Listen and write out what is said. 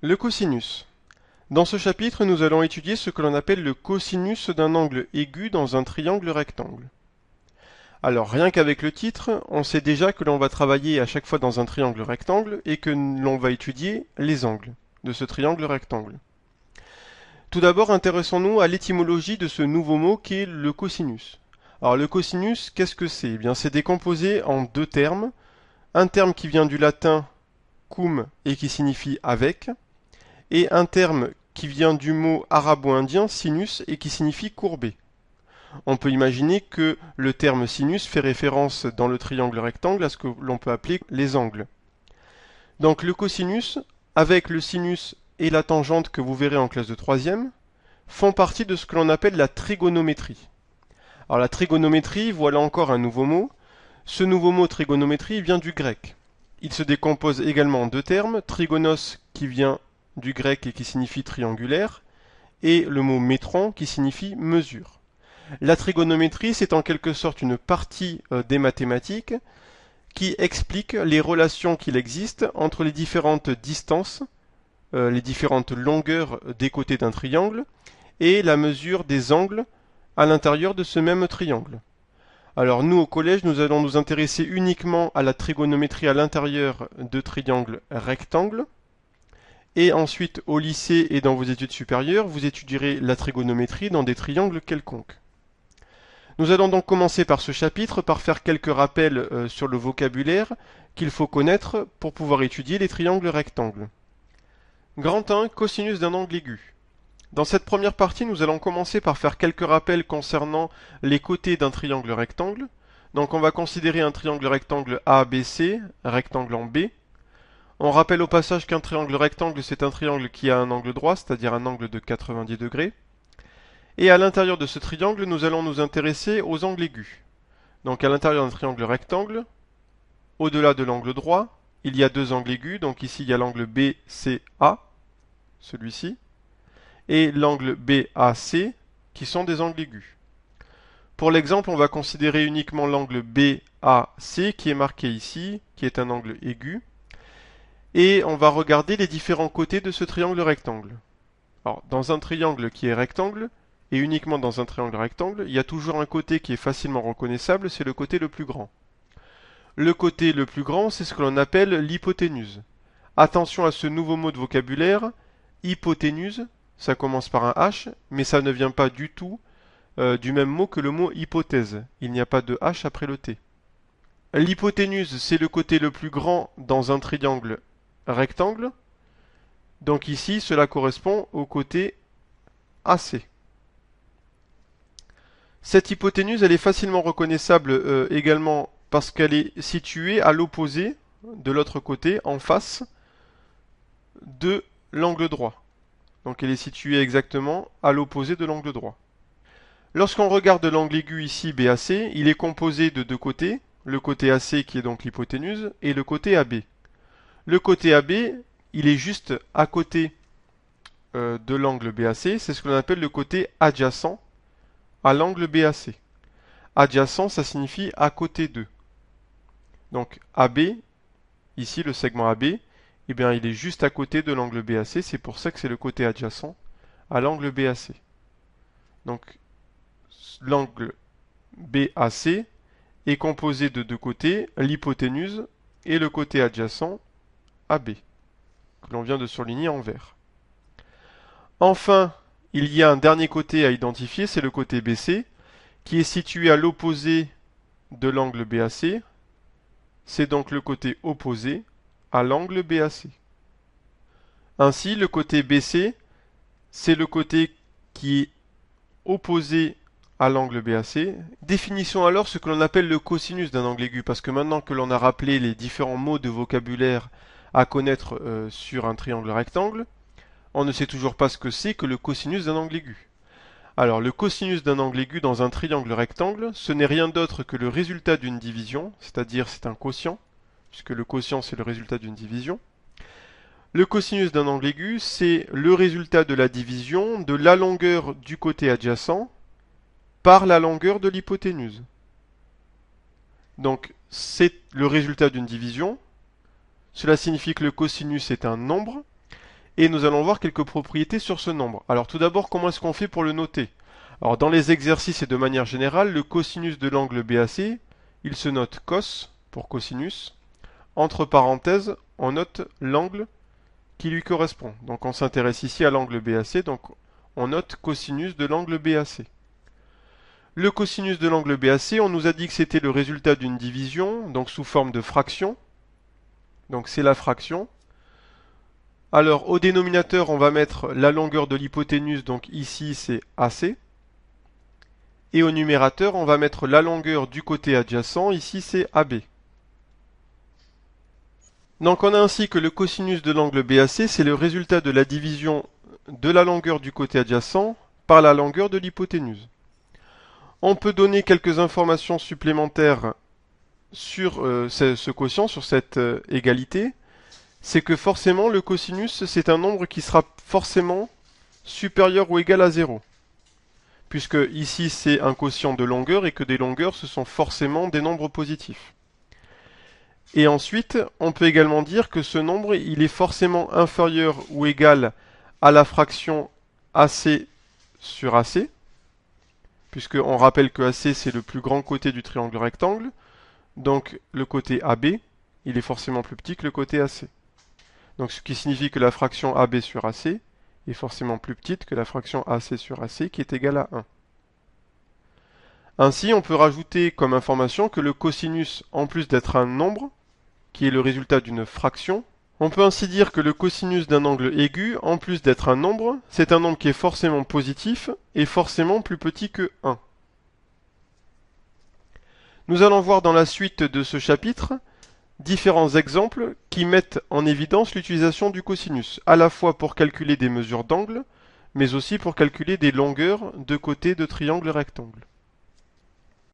Le cosinus. Dans ce chapitre, nous allons étudier ce que l'on appelle le cosinus d'un angle aigu dans un triangle rectangle. Alors, rien qu'avec le titre, on sait déjà que l'on va travailler à chaque fois dans un triangle rectangle et que l'on va étudier les angles de ce triangle rectangle. Tout d'abord, intéressons-nous à l'étymologie de ce nouveau mot qui est le cosinus. Alors, le cosinus, qu'est-ce que c'est? Eh bien, c'est décomposé en deux termes. Un terme qui vient du latin cum et qui signifie avec, et un terme qui vient du mot arabo-indien sinus et qui signifie courbé. On peut imaginer que le terme sinus fait référence dans le triangle rectangle à ce que l'on peut appeler les angles. Donc le cosinus, avec le sinus et la tangente que vous verrez en classe de troisième, font partie de ce que l'on appelle la trigonométrie. Alors la trigonométrie, voilà encore un nouveau mot. Ce nouveau mot trigonométrie vient du grec. Il se décompose également en deux termes, trigonos qui vient du grec et qui signifie triangulaire, et le mot métron qui signifie mesure. La trigonométrie, c'est en quelque sorte une partie des mathématiques qui explique les relations qu'il existe entre les différentes distances, les différentes longueurs des côtés d'un triangle, et la mesure des angles à l'intérieur de ce même triangle. Alors nous, au collège, nous allons nous intéresser uniquement à la trigonométrie à l'intérieur de triangles rectangles. Et ensuite, au lycée et dans vos études supérieures, vous étudierez la trigonométrie dans des triangles quelconques. Nous allons donc commencer par ce chapitre par faire quelques rappels sur le vocabulaire qu'il faut connaître pour pouvoir étudier les triangles rectangles. Grand 1, cosinus d'un angle aigu. Dans cette première partie, nous allons commencer par faire quelques rappels concernant les côtés d'un triangle rectangle. Donc on va considérer un triangle rectangle ABC, rectangle en B. On rappelle au passage qu'un triangle rectangle, c'est un triangle qui a un angle droit, c'est-à-dire un angle de 90 degrés. Et à l'intérieur de ce triangle, nous allons nous intéresser aux angles aigus. Donc à l'intérieur d'un triangle rectangle, au-delà de l'angle droit, il y a deux angles aigus. Donc ici, il y a l'angle BCA, celui-ci, et l'angle BAC, qui sont des angles aigus. Pour l'exemple, on va considérer uniquement l'angle BAC, qui est marqué ici, qui est un angle aigu. Et on va regarder les différents côtés de ce triangle rectangle. Alors, dans un triangle qui est rectangle, et uniquement dans un triangle rectangle, il y a toujours un côté qui est facilement reconnaissable, c'est le côté le plus grand. Le côté le plus grand, c'est ce que l'on appelle l'hypoténuse. Attention à ce nouveau mot de vocabulaire, hypoténuse, ça commence par un H, mais ça ne vient pas du tout du même mot que le mot hypothèse. Il n'y a pas de H après le T. L'hypoténuse, c'est le côté le plus grand dans un triangle rectangle. Donc ici, cela correspond au côté AC. Cette hypoténuse, elle est facilement reconnaissable également parce qu'elle est située à l'opposé, de l'autre côté, en face de l'angle droit. Donc elle est située exactement à l'opposé de l'angle droit. Lorsqu'on regarde l'angle aigu ici BAC, il est composé de deux côtés, le côté AC qui est donc l'hypoténuse et le côté AB. Le côté AB, il est juste à côté de l'angle BAC, c'est ce que l'on appelle le côté adjacent à l'angle BAC. Adjacent, ça signifie à côté d'eux. Donc AB, ici le segment AB, eh bien il est juste à côté de l'angle BAC, c'est pour ça que c'est le côté adjacent à l'angle BAC. Donc l'angle BAC est composé de deux côtés, l'hypoténuse et le côté adjacent AB, que l'on vient de surligner en vert. Enfin, il y a un dernier côté à identifier, c'est le côté BC, qui est situé à l'opposé de l'angle BAC. C'est donc le côté opposé à l'angle BAC. Ainsi, le côté BC, c'est le côté qui est opposé à l'angle BAC. Définissons alors ce que l'on appelle le cosinus d'un angle aigu, parce que maintenant que l'on a rappelé les différents mots de vocabulaire à connaître sur un triangle rectangle, on ne sait toujours pas ce que c'est que le cosinus d'un angle aigu. Alors, le cosinus d'un angle aigu dans un triangle rectangle, ce n'est rien d'autre que le résultat d'une division, c'est-à-dire c'est un quotient, puisque le quotient c'est le résultat d'une division. Le cosinus d'un angle aigu, c'est le résultat de la division de la longueur du côté adjacent par la longueur de l'hypoténuse. Donc, c'est le résultat d'une division. Cela signifie que le cosinus est un nombre. et nous allons voir quelques propriétés sur ce nombre. Alors tout d'abord, comment est-ce qu'on fait pour le noter? Alors dans les exercices et de manière générale, le cosinus de l'angle BAC, il se note cos pour cosinus. Entre parenthèses, on note l'angle qui lui correspond. Donc on s'intéresse ici à l'angle BAC, donc on note cosinus de l'angle BAC. Le cosinus de l'angle BAC, on nous a dit que c'était le résultat d'une division, donc sous forme de fraction. Donc c'est la fraction. Alors au dénominateur, on va mettre la longueur de l'hypoténuse, donc ici c'est AC. Et au numérateur, on va mettre la longueur du côté adjacent, ici c'est AB. Donc on a ainsi que le cosinus de l'angle BAC, c'est le résultat de la division de la longueur du côté adjacent par la longueur de l'hypoténuse. On peut donner quelques informations supplémentaires sur ce quotient, sur cette égalité. C'est que forcément le cosinus, c'est un nombre qui sera forcément supérieur ou égal à 0. Puisque ici c'est un quotient de longueur et que des longueurs ce sont forcément des nombres positifs. Et ensuite, on peut également dire que ce nombre, il est forcément inférieur ou égal à la fraction AC sur AC, puisqu'on rappelle que AC c'est le plus grand côté du triangle rectangle, donc le côté AB, il est forcément plus petit que le côté AC. Donc ce qui signifie que la fraction AB sur AC est forcément plus petite que la fraction AC sur AC qui est égale à 1. Ainsi, on peut rajouter comme information que le cosinus, en plus d'être un nombre, qui est le résultat d'une fraction, on peut ainsi dire que le cosinus d'un angle aigu, en plus d'être un nombre, c'est un nombre qui est forcément positif et forcément plus petit que 1. Nous allons voir dans la suite de ce chapitre différents exemples qui mettent en évidence l'utilisation du cosinus, à la fois pour calculer des mesures d'angle, mais aussi pour calculer des longueurs de côté de triangles rectangles.